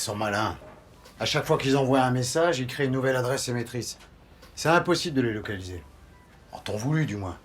sont malins. À chaque fois qu'ils envoient un message, ils créent une nouvelle adresse émettrice. C'est impossible de les localiser. En temps voulu, du moins.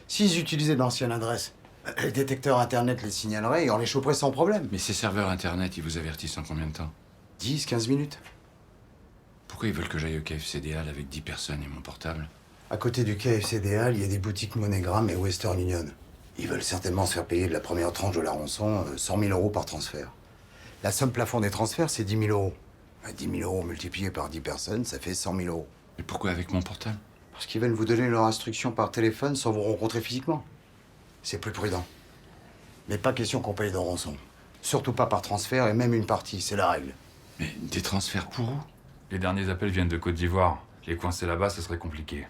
S'ils utilisaient d'anciennes adresses, les détecteurs Internet les signaleraient et on les choperait sans problème. Mais ces serveurs Internet, ils vous avertissent en combien de temps? 10, 15 minutes. Pourquoi ils veulent que j'aille au KFC Halles avec 10 personnes et mon portable? À côté du KFC Halles, il y a des boutiques MoneyGram et Western Union. Ils veulent certainement se faire payer de la première tranche de la rançon 100 000 € par transfert. La somme plafond des transferts, c'est 10 000 €. 10 000 € multipliés par 10 personnes, ça fait 100 000 €. Et pourquoi avec mon portable? Parce qu'ils veulent vous donner leurs instructions par téléphone sans vous rencontrer physiquement. C'est plus prudent. Mais pas question qu'on paye de rançon. Surtout pas par transfert et même une partie, c'est la règle. Mais des transferts pour où? Les derniers appels viennent de Côte d'Ivoire. Les coincer là-bas, ce serait compliqué.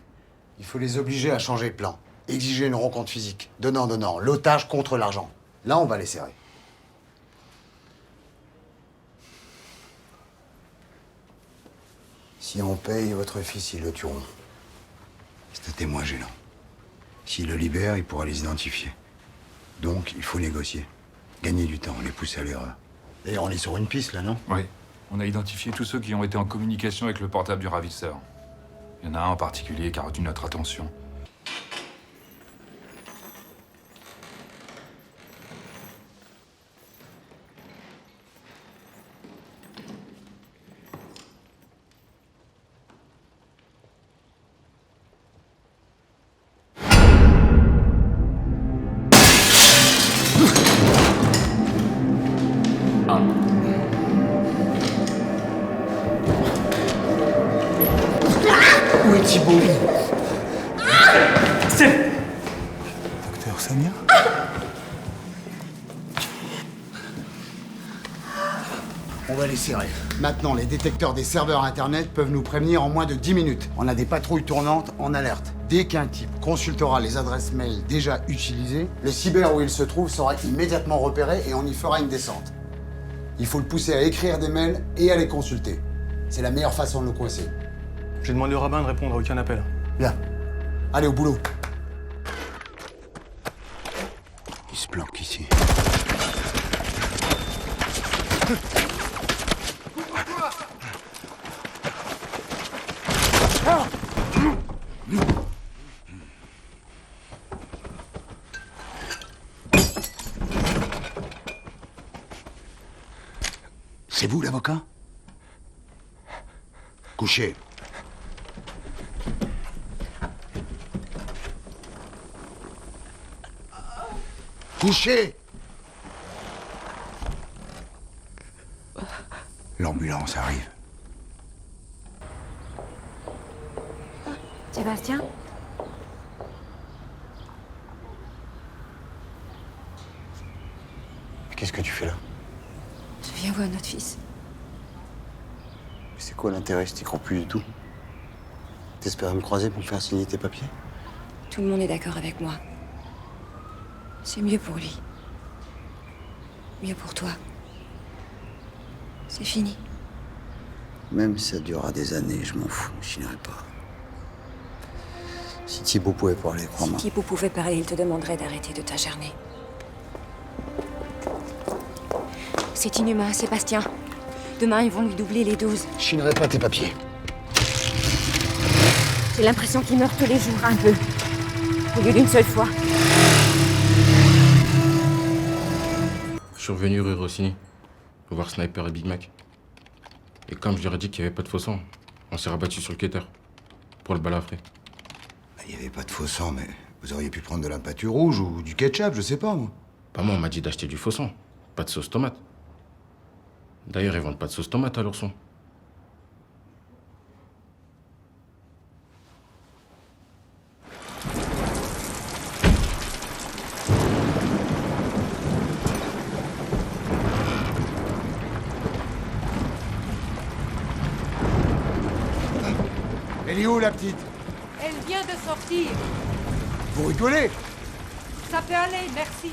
Il faut les obliger à changer de plan. Exiger une rencontre physique. Donnant. L'otage contre l'argent. Là, on va les serrer. Si on paye, votre fils, ils le tueront. C'est un témoin gênant. S'il le libère, il pourra les identifier. Donc, il faut négocier. Gagner du temps, les pousser à l'erreur. D'ailleurs, on est sur une piste, là, non? Oui. On a identifié tous ceux qui ont été en communication avec le portable du ravisseur. Il y en a un en particulier qui a retenu notre attention. Où est Thibault? C'est... Docteur Samia? On va les serrer. Maintenant, les détecteurs des serveurs Internet peuvent nous prévenir en moins de 10 minutes. On a des patrouilles tournantes en alerte. Dès qu'un type consultera les adresses mail déjà utilisées, le cyber où il se trouve sera immédiatement repéré et on y fera une descente. Il faut le pousser à écrire des mails et à les consulter. C'est la meilleure façon de le coincer. J'ai demandé au rabbin de répondre à aucun appel. Bien. Allez, au boulot. Il se planque ici. C'est vous, l'avocat? Couchez. Couchez. L'ambulance arrive. Sébastien? Qu'est-ce que tu fais là? Je viens voir notre fils. C'est quoi l'intérêt? Je t'y crois plus du tout. T'espérais me croiser pour me faire signer tes papiers? Tout le monde est d'accord avec moi. C'est mieux pour lui. Mieux pour toi. C'est fini. Même si ça durera des années, je m'en fous, je signerai pas. Si Thibault pouvait parler, crois-moi. Si Thibault pouvait parler, il te demanderait d'arrêter de t'acharner. C'est inhumain, Sébastien. Demain, ils vont lui doubler les doses. Je signerai pas tes papiers. J'ai l'impression qu'il meurt tous les jours, un peu. Au lieu d'une seule fois. Je suis revenu rue Rossini, pour voir Sniper et Big Mac. Et comme je leur ai dit qu'il n'y avait pas de faux sang, on s'est rabattu sur le quêteur, pour le balafrer. Il n'y avait pas de faux sang, mais vous auriez pu prendre de la pâture rouge ou du ketchup, je sais pas, moi. Pas moi, on m'a dit d'acheter du faux sang, pas de sauce tomate. D'ailleurs, ils vendent pas de sauce tomate à l'ourson. Elle est où, la petite? Elle vient de sortir. Vous rigolez? Ça peut aller, merci.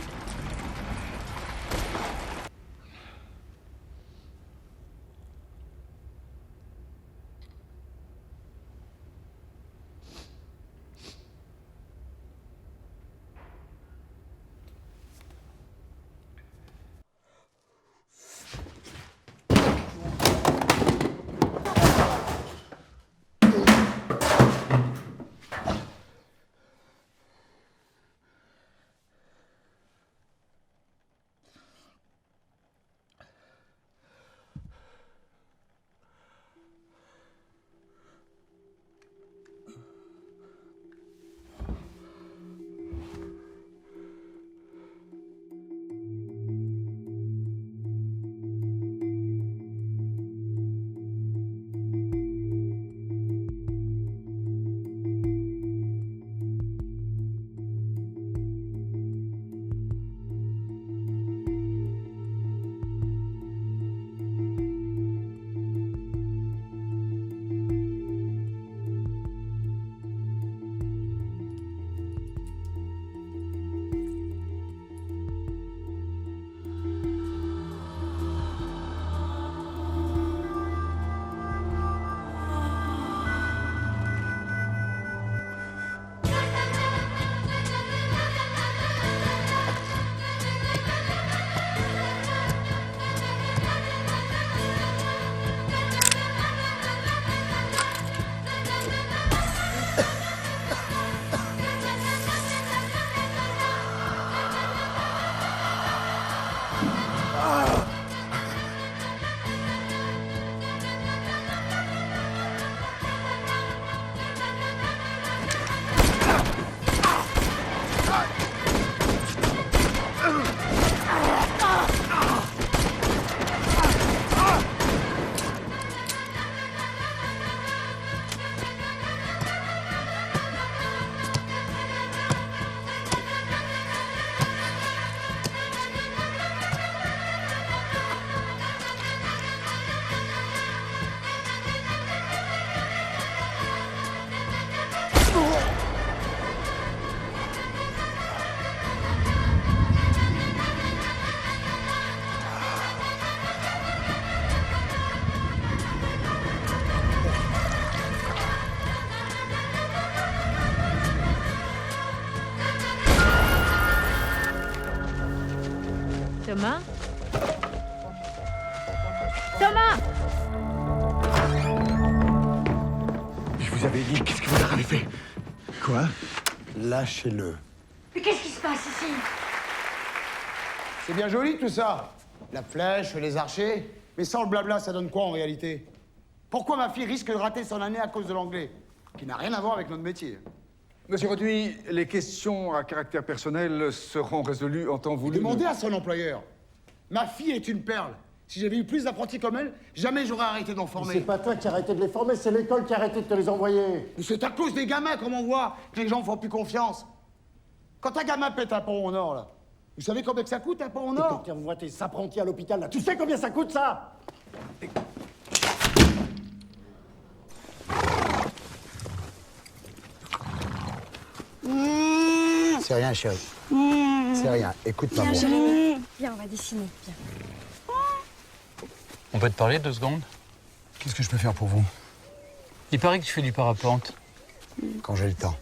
Thomas? Thomas! Je vous avais dit, qu'est-ce que vous avez fait? Quoi? Lâchez-le. Mais qu'est-ce qui se passe ici? C'est bien joli tout ça. La flèche, les archers. Mais sans le blabla, ça donne quoi en réalité? Pourquoi ma fille risque de rater son année à cause de l'anglais? Qui n'a rien à voir avec notre métier. Monsieur Roduit, les questions à caractère personnel seront résolues en temps voulu. Demandez à son employeur. Ma fille est une perle. Si j'avais eu plus d'apprentis comme elle, jamais j'aurais arrêté d'en former. C'est pas toi qui as arrêté de les former, c'est l'école qui a arrêté de te les envoyer. Mais c'est à cause des gamins, comme on voit, que les gens font plus confiance. Quand un gamin pète un pont au nord, là, vous savez combien que ça coûte un pont au Et nord? quand on voit tes apprentis à l'hôpital, là, tu sais combien ça coûte, ça? C'est rien, chérie. C'est rien. Écoute ma Viens, voix. Jérémy. Viens, on va dessiner. Viens. On peut te parler 2 secondes? Qu'est-ce que je peux faire pour vous? Il paraît que tu fais du parapente. Quand j'ai le temps.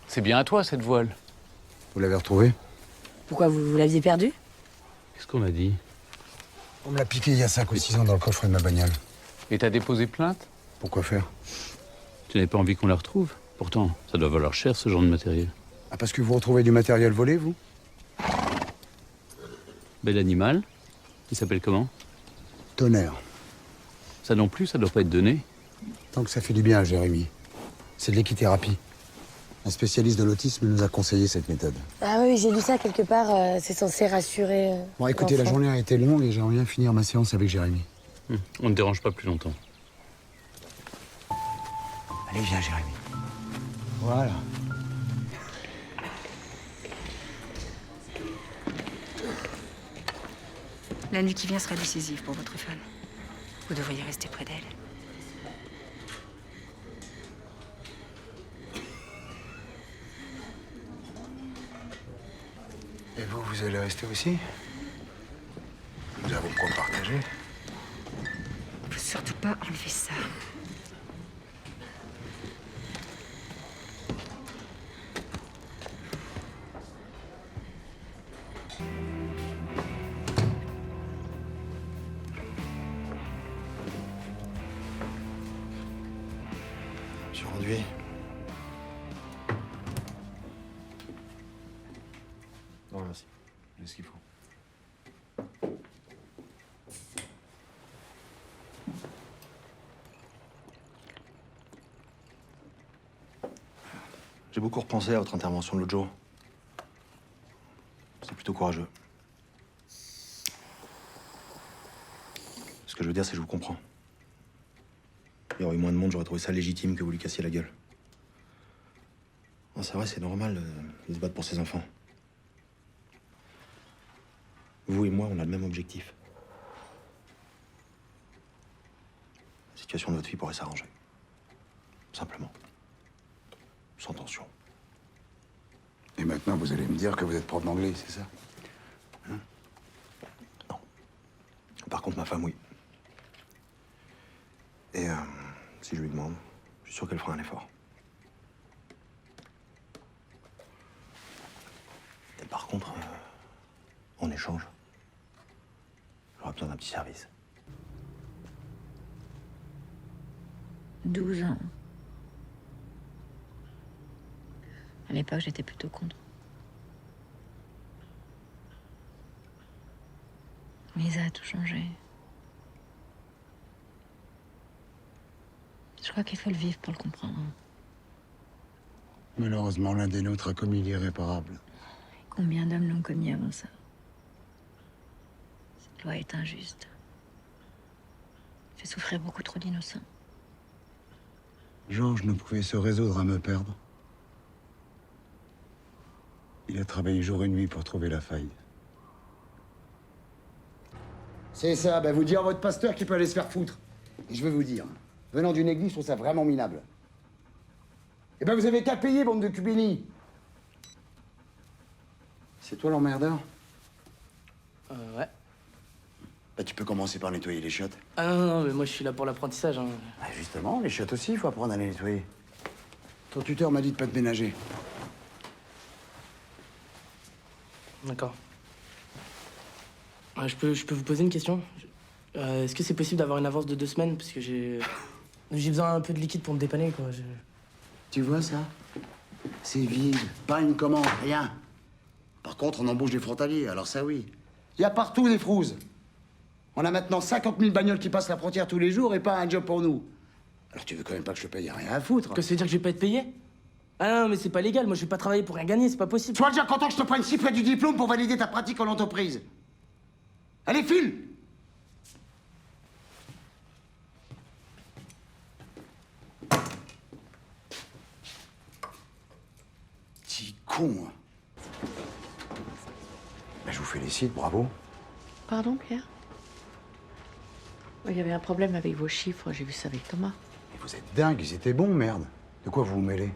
C'est bien à toi, cette voile. Vous l'avez retrouvée? Pourquoi, vous l'aviez perdu? Qu'est-ce qu'on a dit? On me l'a piqué il y a 5 ou 6 ans dans le coffre de ma bagnole. Et t'as déposé plainte? Pourquoi faire? Tu n'avais pas envie qu'on la retrouve? Pourtant, ça doit valoir cher, ce genre de matériel. Ah, parce que vous retrouvez du matériel volé, vous? Bel animal. Il s'appelle comment? Tonnerre. Ça non plus, ça doit pas être donné. Tant que ça fait du bien à Jérémy. C'est de l'équithérapie. Un spécialiste de l'autisme nous a conseillé cette méthode. Ah oui, j'ai lu ça quelque part, c'est censé rassurer. Bon, écoutez, la l'enfant. journée a été longue et j'aimerais bien finir ma séance avec Jérémy. On ne dérange pas plus longtemps. Allez, viens, Jérémy. Voilà. La nuit qui vient sera décisive pour votre femme. Vous devriez rester près d'elle. Et vous, vous allez rester aussi? Nous avons quoi partager. Faut surtout pas enlever ça. Monsieur Roduit. Non, merci. J'ai ce qu'il faut. J'ai beaucoup repensé à votre intervention de l'autre jour. C'est plutôt courageux. Ce que je veux dire, c'est que je vous comprends. Il y aurait eu moins de monde, j'aurais trouvé ça légitime que vous lui cassiez la gueule. Non, c'est vrai, c'est normal de se battre pour ses enfants. Vous et moi, on a le même objectif. La situation de votre fille pourrait s'arranger. Simplement. Sans tension. Et maintenant, vous allez me dire que vous êtes prof d'anglais, c'est ça? Non. Par contre, ma femme, oui. Et si je lui demande, je suis sûr qu'elle fera un effort. Et par contre, en échange, j'aurai besoin d'un petit service. 12 ans. À l'époque, j'étais plutôt contre. Mais ça a tout changé. Je crois qu'il faut le vivre pour le comprendre. Malheureusement, l'un des nôtres a commis l'irréparable. Combien d'hommes l'ont commis avant ça? Cette loi est injuste. Fait souffrir beaucoup trop d'innocents. Georges ne pouvait se résoudre à me perdre. Il a travaillé jour et nuit pour trouver la faille. C'est ça, ben vous dire à votre pasteur qu'il peut aller se faire foutre. Et je veux vous dire, venant d'une église, je trouve ça vraiment minable. Eh ben vous avez qu'à payer, bande de cubini. C'est toi l'emmerdeur? Ouais. Bah tu peux commencer par nettoyer les chiottes. Ah non, mais moi je suis là pour l'apprentissage. Hein. Ah, justement, les chiottes aussi, il faut apprendre à les nettoyer. Ton tuteur m'a dit de pas te ménager. D'accord. Je peux vous poser une question? Est-ce que c'est possible d'avoir une avance de 2 semaines? Parce que j'ai besoin un peu de liquide pour me dépanner, quoi. Tu vois ça? C'est vide, pas une commande, rien. Par contre, on embauche des frontaliers, alors ça oui. Il y a partout des frouses. On a maintenant 50 000 bagnoles qui passent la frontière tous les jours et pas un job pour nous. Alors tu veux quand même pas que je te paye, rien à foutre. Que ça veut dire que je vais pas être payé? Ah non, mais c'est pas légal, moi je vais pas travailler pour rien gagner, c'est pas possible. Sois déjà content que je te prenne 6 frais du diplôme pour valider ta pratique en entreprise. Allez, file! Petit con, hein. Ben, je vous félicite, bravo. Pardon, Pierre? Il y avait un problème avec vos chiffres, j'ai vu ça avec Thomas. Mais vous êtes dingue, ils étaient bons, merde. De quoi vous vous mêlez?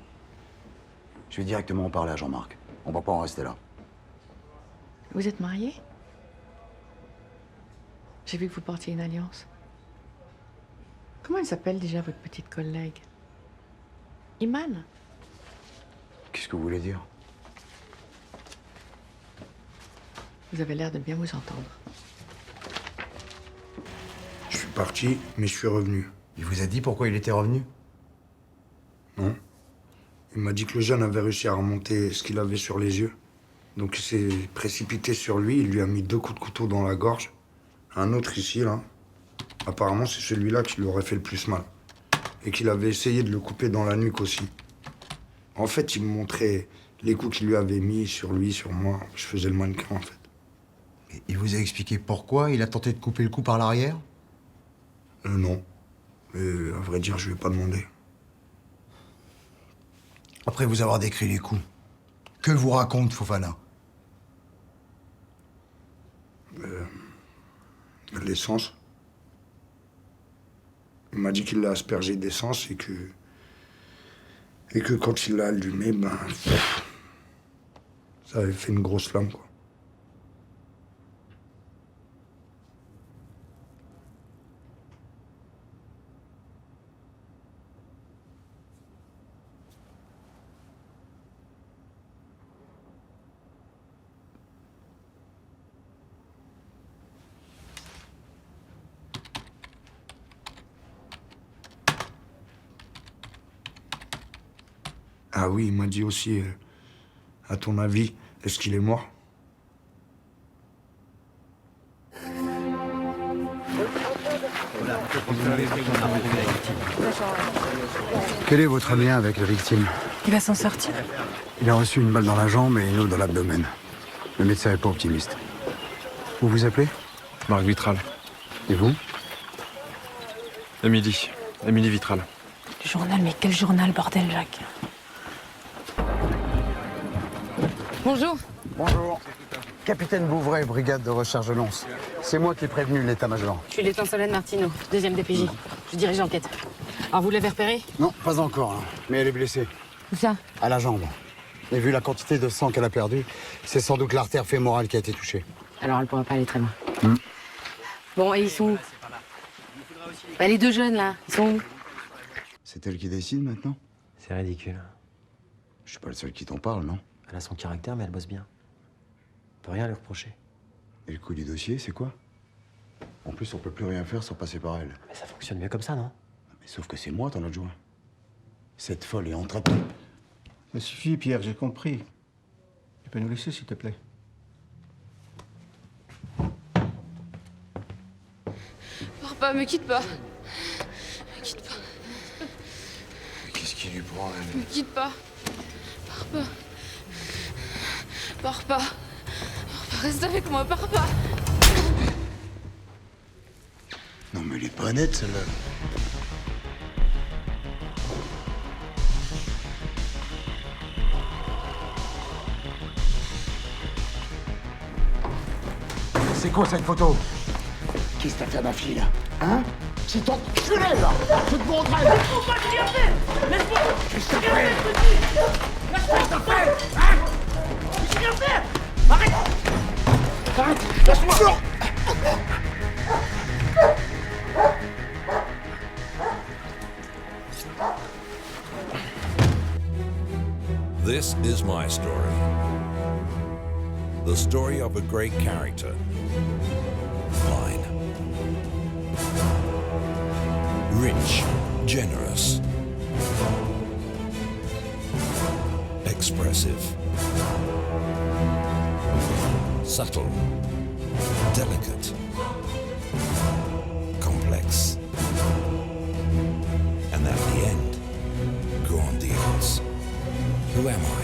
Je vais directement en parler à Jean-Marc. On va pas en rester là. Vous êtes mariés? J'ai vu que vous portiez une alliance. Comment elle s'appelle déjà, votre petite collègue? Iman? Qu'est-ce que vous voulez dire? Vous avez l'air de bien vous entendre. Je suis parti, mais je suis revenu. Il vous a dit pourquoi il était revenu? Non. Il m'a dit que le jeune avait réussi à remonter ce qu'il avait sur les yeux. Donc il s'est précipité sur lui, il lui a mis 2 coups de couteau dans la gorge. Un autre ici, là. Apparemment, c'est celui-là qui lui aurait fait le plus mal. Et qu'il avait essayé de le couper dans la nuque aussi. En fait, il me montrait les coups qu'il lui avait mis sur lui, sur moi. Je faisais le mannequin, en fait. Et il vous a expliqué pourquoi il a tenté de couper le cou par l'arrière? Non. Mais à vrai dire, je lui ai pas demandé. Après vous avoir décrit les coups, que vous raconte Fofana? L'essence. Il m'a dit qu'il l'a aspergé d'essence et que quand il l'a allumé, ben... ça avait fait une grosse flamme, quoi. Ah oui, il m'a dit aussi, à ton avis, est-ce qu'il est mort? Quel est votre lien avec la victime? Il va s'en sortir. Il a reçu une balle dans la jambe et une autre dans l'abdomen. Le médecin n'est pas optimiste. Vous vous appelez? Marc Vitral. Et vous? Émilie Vitral. Le journal, mais quel journal, bordel, Jacques? Bonjour. Bonjour. Capitaine Bouvray, brigade de recherche de Lons. C'est moi qui ai prévenu l'état-major. Je suis lieutenant Solène Martineau, 2e DPJ. Je dirige l'enquête. Alors, vous l'avez repérée? Non, pas encore, hein. Mais elle est blessée. Où ça? À la jambe. Et vu la quantité de sang qu'elle a perdu, c'est sans doute l'artère fémorale qui a été touchée. Alors, elle pourra pas aller très loin. Bon, et ils sont où? Bah, les 2 jeunes, là, ils sont où? C'est elle qui décide maintenant? C'est ridicule. Je suis pas le seul qui t'en parle, non? Elle a son caractère, mais elle bosse bien. On peut rien lui reprocher. Et le coup du dossier, c'est quoi? En plus, on peut plus rien faire sans passer par elle. Mais ça fonctionne mieux comme ça, non? Mais sauf que c'est moi ton adjoint. Cette folle est en train Ça suffit, Pierre, j'ai compris. Tu peux nous laisser, s'il te plaît? Pars pas, me quitte pas. Me quitte pas. Qu'est-ce qui lui prend, elle? Me quitte pas. Pars pas. Pars pas. Pars pas. Reste avec moi, pars pas. Non mais elle est pas nette, celle-là. C'est quoi cette photo? Qu'est-ce que t'as fait à ma fille, là? Hein? C'est ton culé, là! Je te montrer! Laisse-moi pas, j'ai rien fait! Laisse-moi! Qu'est-ce que t'as fait? Laisse-moi! Qu'est-ce que t'as fait? Hein? J'ai rien fait! Arrête! Arrête! Laisse-moi! This is my story. The story of a great character. Mine. Rich, generous, expressive, subtle, delicate, complex, and at the end, grandiose. Who am I?